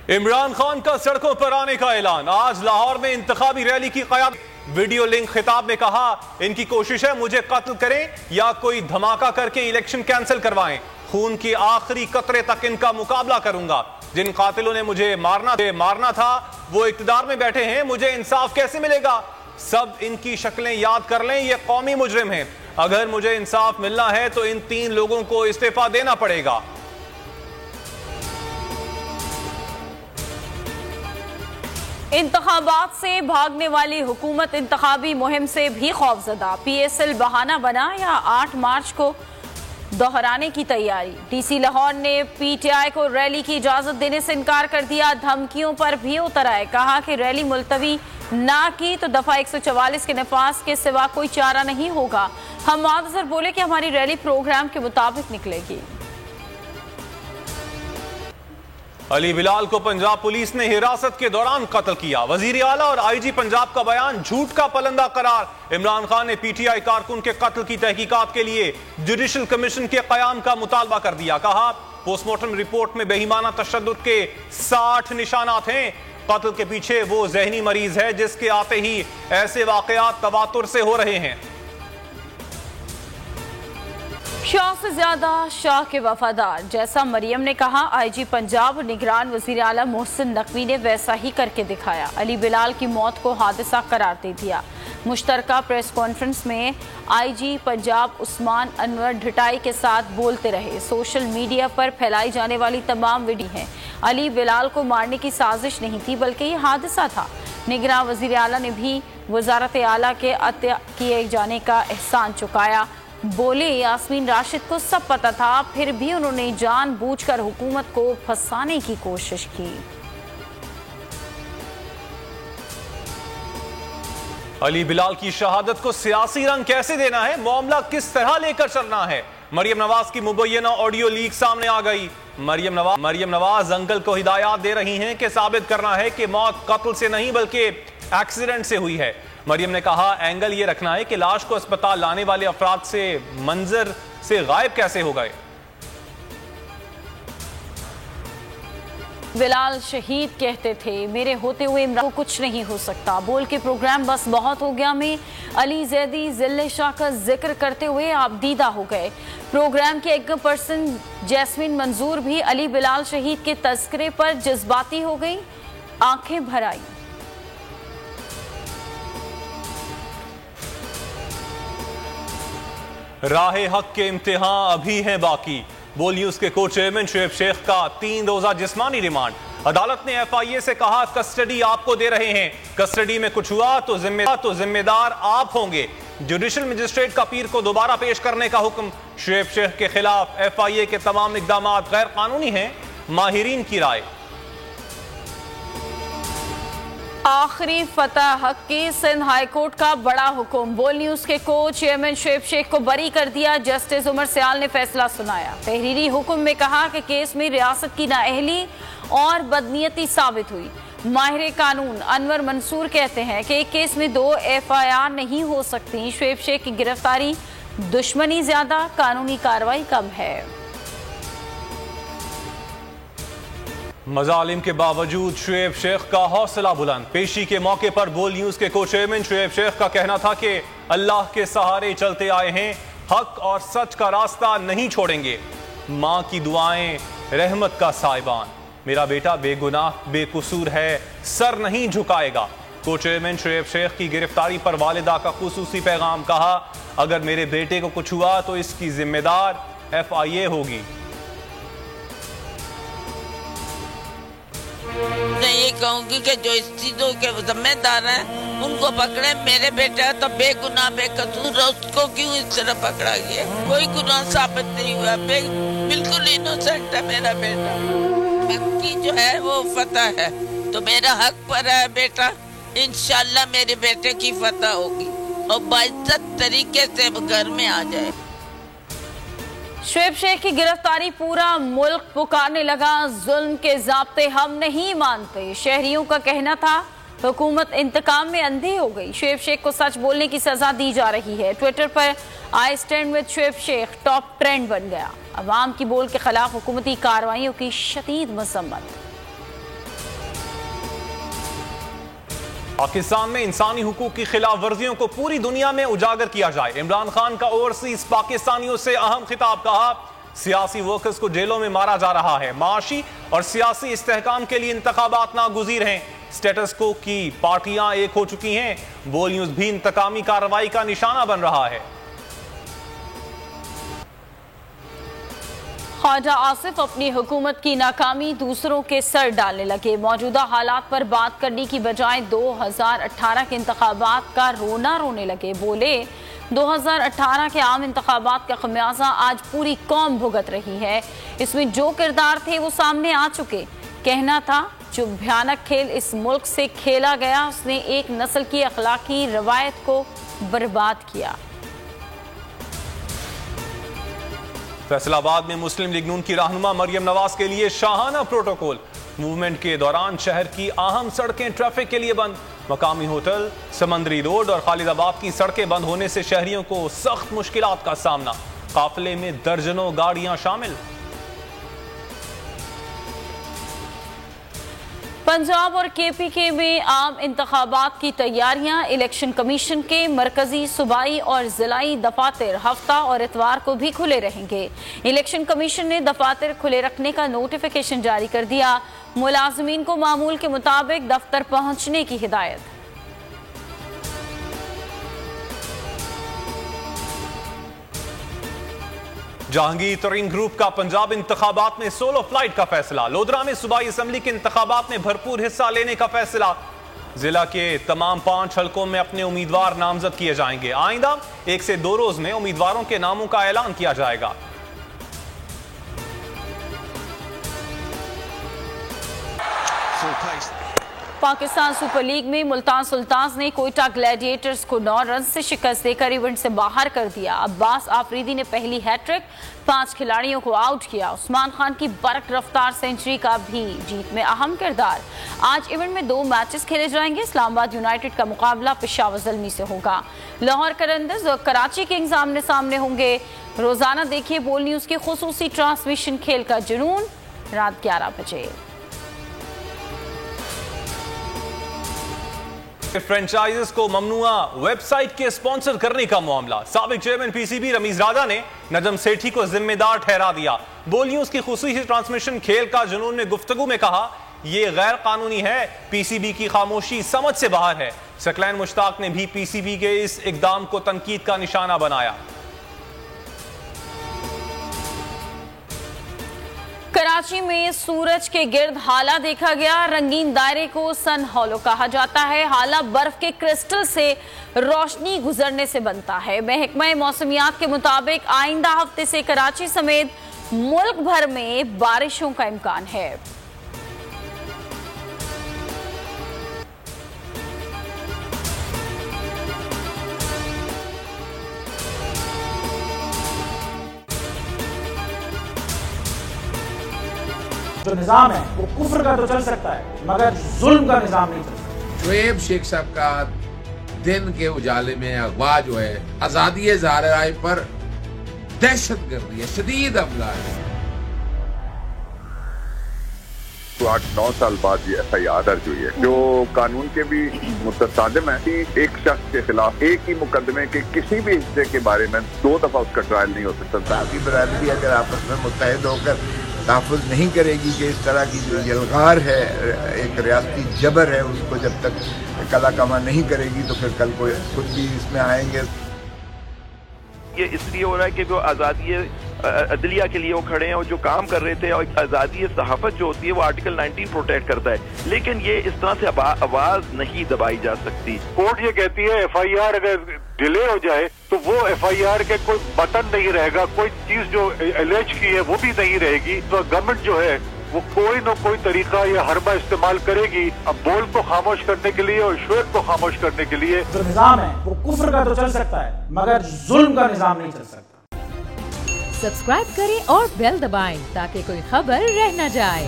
इमरान खान का सड़कों पर आने का ऐलान। आज लाहौर में इंतखाबी रैली की क़यादत। वीडियो लिंक खिताब में कहा, इनकी कोशिश है मुझे कत्ल करें या कोई धमाका करके इलेक्शन कैंसिल करवाएं। खून की आखिरी कतरे तक इनका मुकाबला करूंगा। जिन कातिलों ने मुझे मारना था वो इक़्तिदार में बैठे हैं, मुझे इंसाफ कैसे मिलेगा? सब इनकी शक्लें याद कर लें, ये कौमी मुजरिम हैं। अगर मुझे इंसाफ मिलना है तो इन 3 लोगों को इस्तीफा देना पड़ेगा। इंतखाबात से भागने वाली हुकूमत इंतखाबी मुहिम से भी खौफजदा। PSL बहाना बना या 8 मार्च को दोहराने की तैयारी। DC लाहौर ने PTI को रैली की इजाजत देने से इनकार कर दिया। धमकियों पर भी उतर आए, कहा कि रैली मुलतवी ना की तो दफा 144 के नफाज के सिवा कोई चारा नहीं होगा। हम अजहर बोले कि हमारी रैली प्रोग्राम के मुताबिक निकलेगी। अली बिलाल को पंजाब पुलिस ने हिरासत के दौरान कत्ल किया। वजीर आला और IG पंजाब का बयान झूठ का पलंदा करार। इमरान खान ने PTI कारकुन के कत्ल की तहकीकात के लिए जुडिशल कमीशन के कयाम का मुतालबा कर दिया। कहा, पोस्टमार्टम रिपोर्ट में बेईमाना तशद्दुद के 60 निशानात हैं। कत्ल के पीछे वो जहनी मरीज है जिसके आते ही ऐसे वाकयात तवातुर से हो रहे हैं। शाह से ज्यादा शाह के वफादार, जैसा मरियम ने कहा, IG पंजाब और निगरान वजीर आला मोहसिन नकवी ने वैसा ही करके दिखाया। अली बिलाल की मौत को हादसा करार दे दिया। मुश्तरका प्रेस कॉन्फ्रेंस में IG पंजाब उस्मान अनवर ढिटाई के साथ बोलते रहे। सोशल मीडिया पर फैलाई जाने वाली तमाम वीडियो हैं। अली बिलाल को मारने की साजिश नहीं थी बल्कि ये हादसा था। निगरान वजीर आला ने भी वजारत आला के अत्या किए जाने का एहसान चुकाया। बोले, यास्मीन राशिद को सब पता था, फिर भी उन्होंने जानबूझकर हुकूमत को फंसाने की कोशिश की। अली बिलाल की शहादत को सियासी रंग कैसे देना है, मामला किस तरह लेकर चलना है? मरियम नवाज की मुबैना ऑडियो लीक सामने आ गई। मरियम नवाज अंकल को हिदायत दे रही हैं कि साबित करना है कि मौत कत्ल से नहीं बल्कि एक्सीडेंट से हुई है। मरियम ने कहा, एंगल ये रखना है कि लाश को अस्पताल लाने वाले अफराद से मंजर से गायब कैसे हो गए। बिलाल शहीद कहते थे, मेरे होते हुए इमरान को कुछ नहीं हो सकता। बोल के प्रोग्राम बस बहुत हो गया में अली जैदी जिल्ले शाह का जिक्र करते हुए आप दीदा हो गए। प्रोग्राम के एक पर्सन जैस्मीन मंजूर भी अली बिलाल शहीद के तस्करे पर जज्बाती हो गई, आंखें भर आई। राहे हक के इम्तिहान अभी हैं बाकी। बोल न्यूज के को चेयरमैन शुएब शेख का 3 रोजा जिस्मानी रिमांड। अदालत ने FIA से कहा, कस्टडी आपको दे रहे हैं, कस्टडी में कुछ हुआ तो जिम्मेदार आप होंगे। जुडिशल मजिस्ट्रेट का पीर को दोबारा पेश करने का हुक्म। शुएब शेख के खिलाफ FIA के तमाम इकदाम गैर कानूनी हैं, माहिरीन की राय। आखिरी फतह हक की सिंध हाई कोर्ट का बड़ा हुक्म। बोल न्यूज के को चेयरमैन शुएब शेख को बरी कर दिया। जस्टिस उमर सियाल ने फैसला सुनाया। तहरीरी हुक्म में कहा कि केस में रियासत की नाअहली और बदनीयती साबित हुई। माहिर कानून अनवर मंसूर कहते हैं कि एक केस में 2 FIR नहीं हो सकती। शुएब शेख की गिरफ्तारी दुश्मनी ज्यादा, कानूनी कार्रवाई कम है। मजालिम के बावजूद शुएब शेख का हौसला बुलंद। पेशी के मौके पर बोल न्यूज के को चेयरमैन शुएब शेख का कहना था कि अल्लाह के सहारे चलते आए हैं, हक और सच का रास्ता नहीं छोड़ेंगे। माँ की दुआएं रहमत का साइबान, मेरा बेटा बेगुनाह बेकसूर है, सर नहीं झुकाएगा। को चेयरमैन शुएब शेख की गिरफ्तारी पर वालिदा का खुसूसी पैगाम। कहा, अगर मेरे बेटे को कुछ हुआ तो इसकी जिम्मेदार FIA होगी। मैं ये कहूँगी कि जो इस चीजों के जिम्मेदार हैं उनको पकड़े। मेरे बेटा तो बेगुनाह बेकसूर, उसको क्यों इस तरह पकड़ा गया? कोई गुनाह साबित नहीं हुआ, बिल्कुल इनोसेंट है मेरा बेटा। हक की जो है वो फतह है, तो मेरा हक पर है बेटा। इंशाल्लाह मेरे बेटे की फतह होगी और बाइज्जत तरीके से घर में आ जाए। शुएब शेख की गिरफ्तारी पूरा मुल्क पुकारने लगा। जुल्म के ज़ाब्ते हम नहीं मानते, शहरियों का कहना था। हुकूमत इंतकाम में अंधी हो गई। शुएब शेख को सच बोलने की सजा दी जा रही है। ट्विटर पर I stand with Shoaib Shaikh top trend बन गया। अवाम की बोल के खिलाफ हुकूमती कार्रवाइयों की शदीद मजम्मत। पाकिस्तान में इंसानी हुकूक की खिलाफ वर्जियों को पूरी दुनिया में उजागर किया जाए। इमरान खान का ओवरसीज पाकिस्तानियों से अहम खिताब। कहा, सियासी वर्कर्स को जेलों में मारा जा रहा है। माशी और सियासी इस्तेहकाम के लिए इंतखाबात नागुज़ीर हैं। स्टेटस को की पार्टियां एक हो चुकी हैं। बोल न्यूज भी इंतकामी कार्रवाई का निशाना बन रहा है। ख्वाजा आसिफ अपनी हुकूमत की नाकामी दूसरों के सर डालने लगे। मौजूदा हालात पर बात करने की बजाय 2018 के इंतखाबात का रोना रोने लगे। बोले, 2018 के आम इंतखाबात का खमियाजा आज पूरी कौम भुगत रही है। इसमें जो किरदार थे वो सामने आ चुके। कहना था जो भयानक खेल इस मुल्क से खेला गया उसने एक नस्ल की अखलाकी रवायत को बर्बाद किया। फैसलाबाद में मुस्लिम लीग नून की रहनुमा मरियम नवाज के लिए शाहाना प्रोटोकॉल। मूवमेंट के दौरान शहर की अहम सड़कें ट्रैफिक के लिए बंद। मकामी होटल, समंदरी रोड और खालिदाबाद की सड़कें बंद होने से शहरियों को सख्त मुश्किलात का सामना। काफिले में दर्जनों गाड़ियां शामिल। पंजाब और केपीके में आम इंतखाबात की तैयारियां। इलेक्शन कमीशन के मरकजी, सूबाई और जिलाई दफातर हफ्ता और इतवार को भी खुले रहेंगे। इलेक्शन कमीशन ने दफातर खुले रखने का नोटिफिकेशन जारी कर दिया। मुलाजमीन को मामूल के मुताबिक दफ्तर पहुंचने की हिदायत। जहांगीर तरीन ग्रुप का पंजाब इंतखाबात में सोलो फ्लाइट का फैसला। लोधरा में सूबाई असम्बली के इंतखाबात में भरपूर हिस्सा लेने का फैसला। जिला के तमाम 5 हलकों में अपने उम्मीदवार नामजद किए जाएंगे। आइंदा 1 से 2 रोज में उम्मीदवारों के नामों का ऐलान किया जाएगा। पाकिस्तान सुपर लीग में मुल्तान सुल्तान्स ने कोयटा ग्लैडिएटर्स को 9 रन से शिकस्त देकर इवेंट से बाहर कर दिया। अब्बास आफरीदी ने पहली हैट्रिक, 5 खिलाड़ियों को आउट किया। उस्मान खान की बरक रफ्तार सेंचुरी का भी जीत में अहम किरदार। आज इवेंट में 2 मैचेस खेले जाएंगे। इस्लामाबाद यूनाइटेड का मुकाबला पेशावर ज़ल्मी से होगा। लाहौर करंदज और कराची किंग्स आमने सामने होंगे। रोजाना देखिए बोल न्यूज की खुसूसी ट्रांसमिशन खेल का जुनून रात 11 बजे। फ्रेंचाइजेस को ममनुआ वेबसाइट के स्पॉन्सर करने का मामला। साबिक चेयरमैन पीसीबी रमीज राजा ने नजम सेठी को जिम्मेदार ठहरा दिया। बोल न्यूज की खुसूसी ट्रांसमिशन खेल का जुनून में गुफ्तगू में कहा, यह गैर कानूनी है। पीसीबी की खामोशी समझ से बाहर है। सकलैन मुश्ताक ने भी पीसीबी के इस इकदाम को तनकीद का निशाना बनाया। कराची में सूरज के गिर्द हाला देखा गया। रंगीन दायरे को सन हॉलो कहा जाता है। हाला बर्फ के क्रिस्टल से रोशनी गुजरने से बनता है। महकमा मौसमियात के मुताबिक आइंदा हफ्ते से कराची समेत मुल्क भर में बारिशों का इम्कान है। जो निजाम है वो कुफ्र का तो चल सकता है मगर जुल्म का निजाम नहीं चल सकता। शोएब शेख साहब का दिन के उजाले में अगवा जो है आजादी इज़हार राय पर दहशत गर्दी है, शदीद हमला है। 8-9 साल बाद ये FIR दर्ज हुई है जो कानून के भी मुतसादिम है कि एक शख्स के खिलाफ एक ही मुकदमे के किसी भी हिस्से के बारे में 2 दफा उसका ट्रायल नहीं हो सकता। साथी बरादरी अगर आपस में मुत्तहिद होकर तहफ़्फ़ुज़ नहीं करेगी कि इस तरह की जो यलगार है, एक रियासती जबर है, उसको जब तक कला कमा नहीं करेगी तो फिर कल को खुद भी इसमें आएंगे। ये इसलिए हो रहा है कि जो आज़ादी अदलिया के लिए वो खड़े हैं और जो काम कर रहे थे, और आज़ादी सहाफ़त जो होती है वो आर्टिकल 19 प्रोटेक्ट करता है, लेकिन ये इस तरह से आवाज नहीं दबाई जा सकती। कोर्ट ये कहती है FIR अगर डिले हो जाए तो वो FIR के कोई बटन नहीं रहेगा, कोई चीज जो एलेज की है वो भी नहीं रहेगी। तो गवर्नमेंट जो है वो कोई न कोई तरीका या हरबा इस्तेमाल करेगी अब बोल को खामोश करने के लिए और शोएब को खामोश करने के लिए। जो निजाम है वो कुफ्र का तो चल सकता है मगर जुल्म का निजाम नहीं चल सकता। सब्सक्राइब करें और बेल दबाएं ताकि कोई खबर रह न जाए।